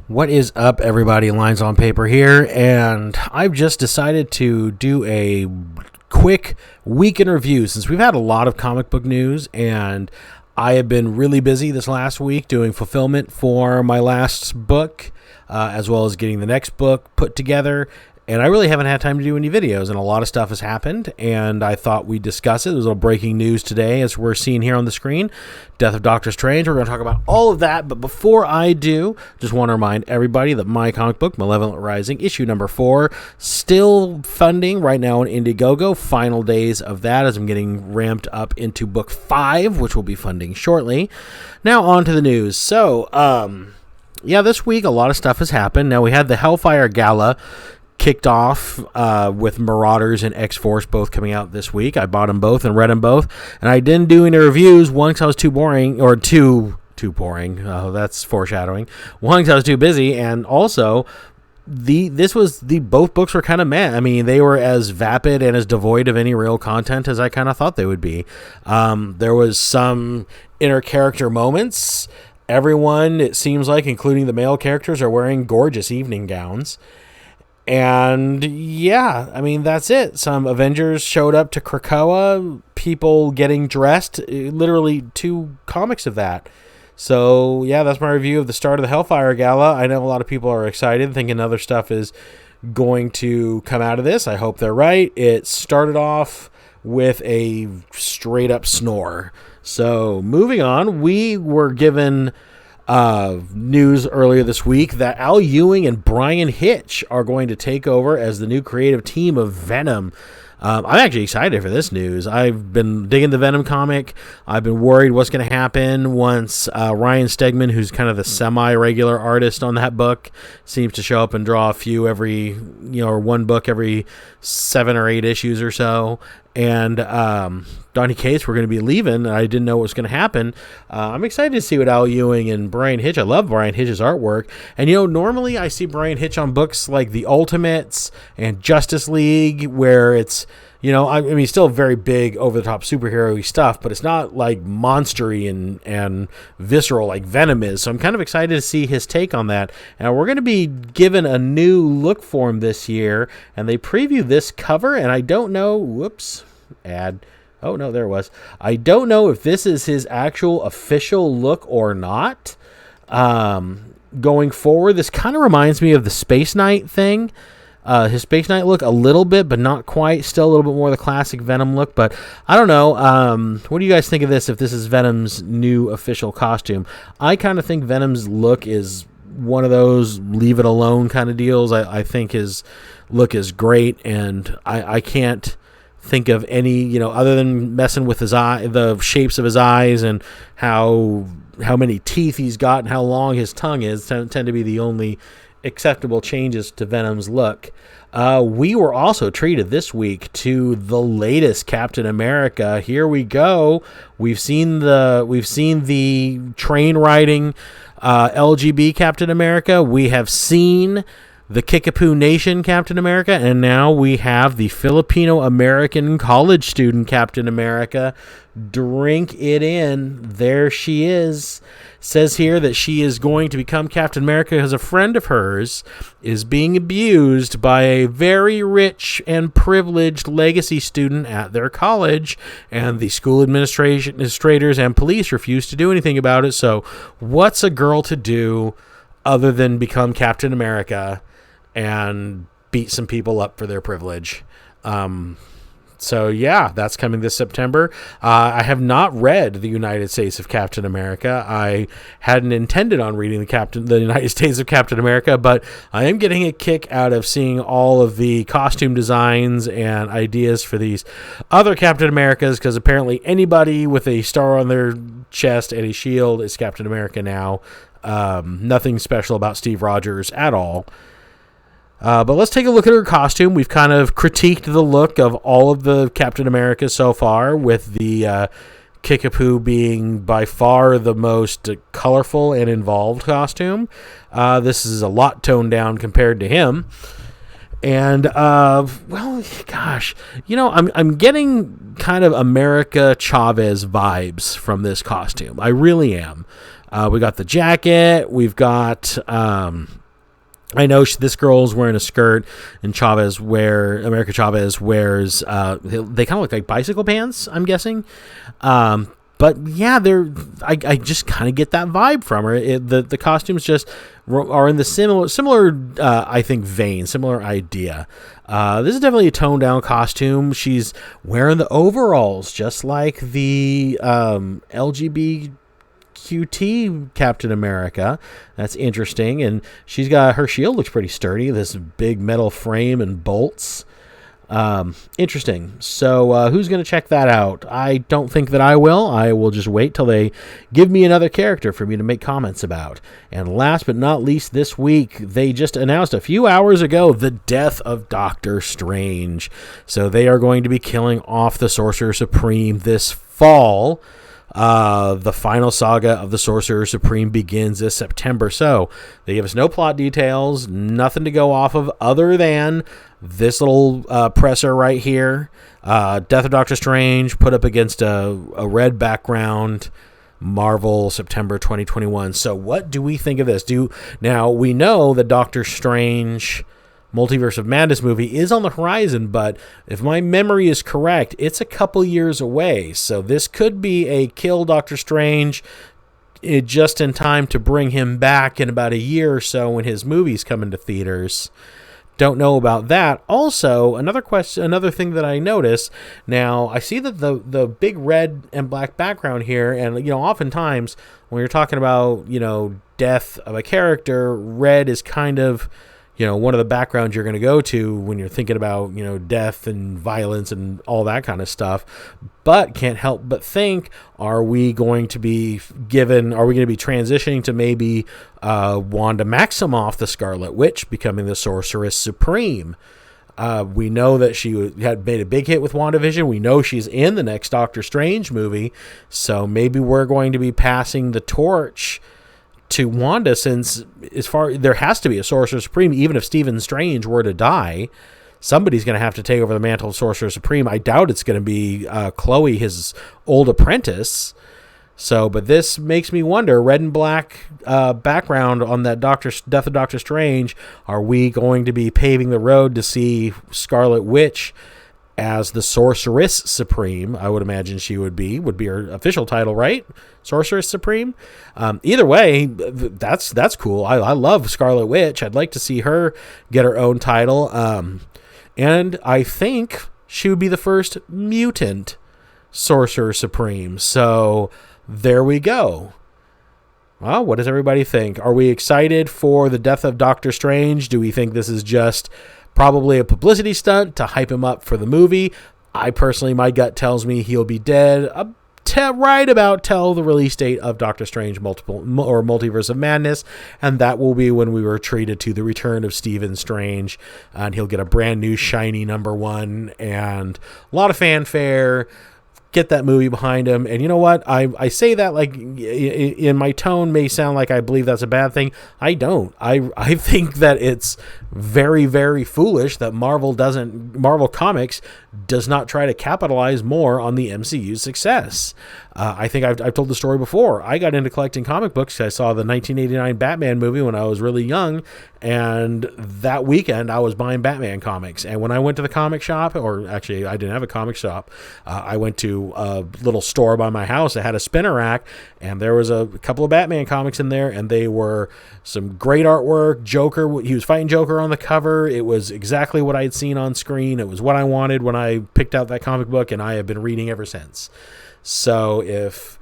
What is up, everybody? Lines on Paper here, and I've just decided to do a quick week in review since we've had a lot of comic book news, and I have been really busy this last week doing fulfillment for my last book, as well as getting the next book put together. And I really haven't had time to do any videos, and a lot of stuff has happened, and I thought we'd discuss it. There's a little breaking news today, as we're seeing here on the screen. Death of Doctor Strange. We're going to talk about all of that, but before I do, just want to remind everybody that my comic book, Malevolent Rising, issue number 4, still funding right now on Indiegogo. Final days of that as I'm getting ramped up into book 5, which will be funding shortly. Now, on to the news. So, this week, a lot of stuff has happened. Now, we had the Hellfire Gala kicked off with Marauders and X-Force both coming out this week. I bought them both and read them both, and I didn't do any reviews. One, because I was too boring, or too boring. Oh, that's foreshadowing. One, because I was too busy, and also both books were kind of meh. I mean, they were as vapid and as devoid of any real content as I kind of thought they would be. There was some inner character moments. Everyone, it seems like, including the male characters, are wearing gorgeous evening gowns. And yeah, I mean, that's it. Some Avengers showed up to Krakoa, people getting dressed, literally 2 comics of that. So yeah, that's my review of the start of the Hellfire Gala. I know a lot of people are excited, thinking other stuff is going to come out of this. I hope they're right. It started off with a straight up snore. So moving on, we were given news earlier this week that Al Ewing and Bryan Hitch are going to take over as the new creative team of Venom. I'm actually excited for this news. I've been digging the Venom comic. I've been worried what's going to happen once Ryan Stegman, who's kind of the semi-regular artist on that book, seems to show up and draw a few or one book every 7 or 8 issues or so. And Donny Cates were going to be leaving, and I didn't know what was going to happen. I'm excited to see what Al Ewing and Bryan Hitch. I love Bryan Hitch's artwork. And, normally I see Bryan Hitch on books like The Ultimates and Justice League, where it's, I mean, still very big, over-the-top superhero-y stuff, but it's not like monstery and visceral like Venom is. So I'm kind of excited to see his take on that. And we're going to be given a new look for him this year, and they preview this cover, and I don't know, ad. Oh, no, there it was. I don't know if this is his actual official look or not. Going forward, this kind of reminds me of the Space Knight thing. His Space Knight look a little bit, but not quite. Still a little bit more the classic Venom look, but I don't know. What do you guys think of this, if this is Venom's new official costume? I kind of think Venom's look is one of those leave it alone kind of deals. I think his look is great, and I can't think of any, other than messing with his eye, the shapes of his eyes, and how many teeth he's got and how long his tongue is, tend to be the only acceptable changes to Venom's look. We were also treated this week to the latest Captain America. Here we go. We've seen the train riding LGB Captain America. We have seen the Kickapoo Nation Captain America, and now we have the Filipino-American college student Captain America. Drink it in. There she is. Says here that she is going to become Captain America because a friend of hers is being abused by a very rich and privileged legacy student at their college, and the school administrators and police refuse to do anything about it. So what's a girl to do other than become Captain America and beat some people up for their privilege? So yeah, that's coming this September. I have not read The United States of Captain America. I hadn't intended on reading the United States of Captain America, but I am getting a kick out of seeing all of the costume designs and ideas for these other Captain Americas, because apparently anybody with a star on their chest and a shield is Captain America now. Nothing special about Steve Rogers at all. But let's take a look at her costume. We've kind of critiqued the look of all of the Captain Americas so far, with the Kickapoo being by far the most colorful and involved costume. This is a lot toned down compared to him. And, gosh, I'm getting kind of America Chavez vibes from this costume. I really am. We got the jacket. We've got. I know this girl's wearing a skirt, and America Chavez wears. They kind of look like bicycle pants, I'm guessing. But yeah, I just kind of get that vibe from her. The costumes just are in the similar I think vein, similar idea. This is definitely a toned down costume. She's wearing the overalls, just like the LGBTQT Captain America. That's interesting. And she's got her shield looks pretty sturdy. This big metal frame and bolts. Interesting. So who's going to check that out? I don't think that I will. I will just wait till they give me another character for me to make comments about. And last but not least, this week, they just announced a few hours ago the death of Doctor Strange. So they are going to be killing off the Sorcerer Supreme this fall. The final saga of the Sorcerer Supreme begins this September. So they give us no plot details, nothing to go off of other than this little presser right here. Death of Doctor Strange put up against a red background. Marvel, September 2021. So what do we think of this? Now we know that Doctor Strange Multiverse of Madness movie is on the horizon, but if my memory is correct, it's a couple years away. So this could be a kill Doctor Strange just in time to bring him back in about a year or so when his movies come into theaters. Don't know about that. Also, another thing that I noticed. Now, I see that the big red and black background here, and oftentimes when you're talking about death of a character, red is kind of one of the backgrounds you're going to go to when you're thinking about, death and violence and all that kind of stuff. But can't help but think, are we going to be transitioning to maybe Wanda Maximoff, the Scarlet Witch, becoming the Sorceress Supreme? We know that she had made a big hit with WandaVision. We know she's in the next Doctor Strange movie. So maybe we're going to be passing the torch to Wanda, since there has to be a Sorcerer Supreme. Even if Stephen Strange were to die, somebody's going to have to take over the mantle of Sorcerer Supreme. I doubt it's going to be Chloe, his old apprentice. So, but this makes me wonder, red and black background on that Death of Doctor Strange, are we going to be paving the road to see Scarlet Witch as the Sorceress Supreme? I would imagine she would be her official title, right? Sorceress Supreme. Either way, that's cool. I love Scarlet Witch. I'd like to see her get her own title. And I think she would be the first mutant Sorcerer Supreme. So there we go. Well, what does everybody think? Are we excited for the death of Doctor Strange? Do we think this is just probably a publicity stunt to hype him up for the movie? I personally, my gut tells me he'll be dead right about till the release date of Doctor Strange Multiverse of Madness, and that will be when we were treated to the return of Stephen Strange, and he'll get a brand new shiny #1 and a lot of fanfare. Get that movie behind him. And you know what? I say that like in my tone may sound like I believe that's a bad thing. I don't. I think that it's very, very foolish that Marvel Comics does not try to capitalize more on the MCU's success. I think I've told the story before. I got into collecting comic books. I saw the 1989 Batman movie when I was really young, and that weekend I was buying Batman comics. And when I went to the comic shop, or actually I didn't have a comic shop, I went to a little store by my house that had a spinner rack, and there was a couple of Batman comics in there, and they were some great artwork. Joker, he was fighting Joker on the cover. It was exactly what I had seen on screen. It was what I wanted when I picked out that comic book, and I have been reading ever since. So if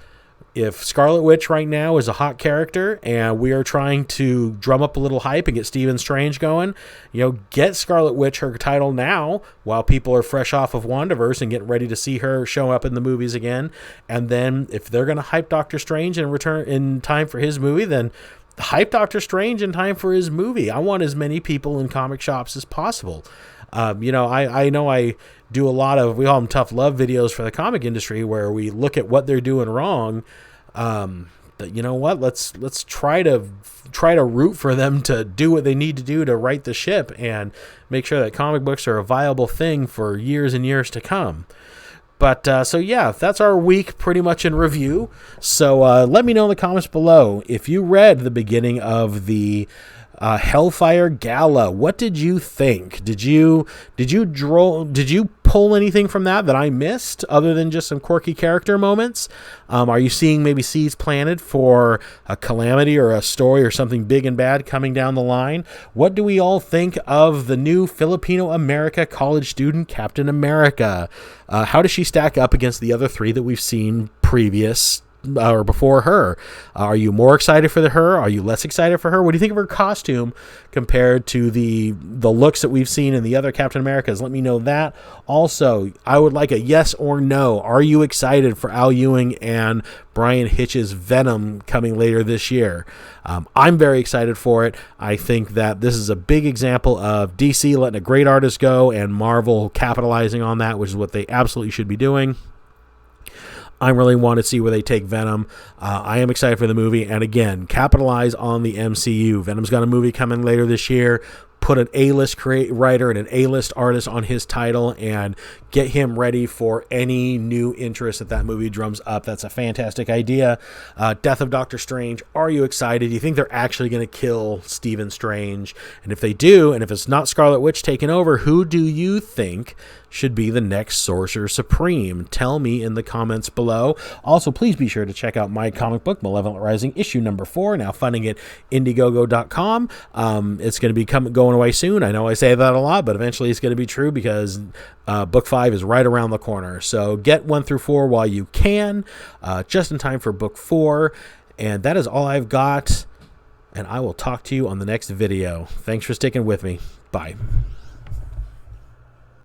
Scarlet Witch right now is a hot character and we are trying to drum up a little hype and get Stephen Strange going, get Scarlet Witch her title now while people are fresh off of WandaVerse and getting ready to see her show up in the movies again. And then if they're going to hype Doctor Strange and return in time for his movie, then hype Doctor Strange in time for his movie. I want as many people in comic shops as possible. I know I do a lot of, we call them tough love videos for the comic industry, where we look at what they're doing wrong. But you know what? Let's try to root for them to do what they need to do to right the ship and make sure that comic books are a viable thing for years and years to come. But so yeah, that's our week pretty much in review. So let me know in the comments below if you read the beginning of the Hellfire Gala. What did you think? Did you pull anything from that I missed other than just some quirky character moments? Are you seeing maybe seeds planted for a calamity or a story or something big and bad coming down the line? What do we all think of the new Filipino America college student, Captain America? How does she stack up against the other three that we've seen previous or before her? Are you more excited for her? Are you less excited for her? What do you think of her costume compared to the looks that we've seen in the other Captain Americas? Let me know that. Also, I would like a yes or no. Are you excited for Al Ewing and Bryan Hitch's Venom coming later this year? I'm very excited for it. I think that this is a big example of DC letting a great artist go and Marvel capitalizing on that, which is what they absolutely should be doing. I really want to see where they take Venom. I am excited for the movie. And again, capitalize on the MCU. Venom's got a movie coming later this year. Put an A-list writer and an A-list artist on his title and get him ready for any new interest that movie drums up. That's a fantastic idea. Death of Doctor Strange. Are you excited? Do you think they're actually going to kill Stephen Strange? And if they do, and if it's not Scarlet Witch taking over, who do you think should be the next Sorcerer Supreme? Tell me in the comments below. Also, please be sure to check out my comic book, Malevolent Rising, issue number 4, now funding at Indiegogo.com. It's going to be going away soon. I know I say that a lot, but eventually it's going to be true because book 5 is right around the corner. So get 1 through 4 while you can, just in time for book 4. And that is all I've got. And I will talk to you on the next video. Thanks for sticking with me. Bye.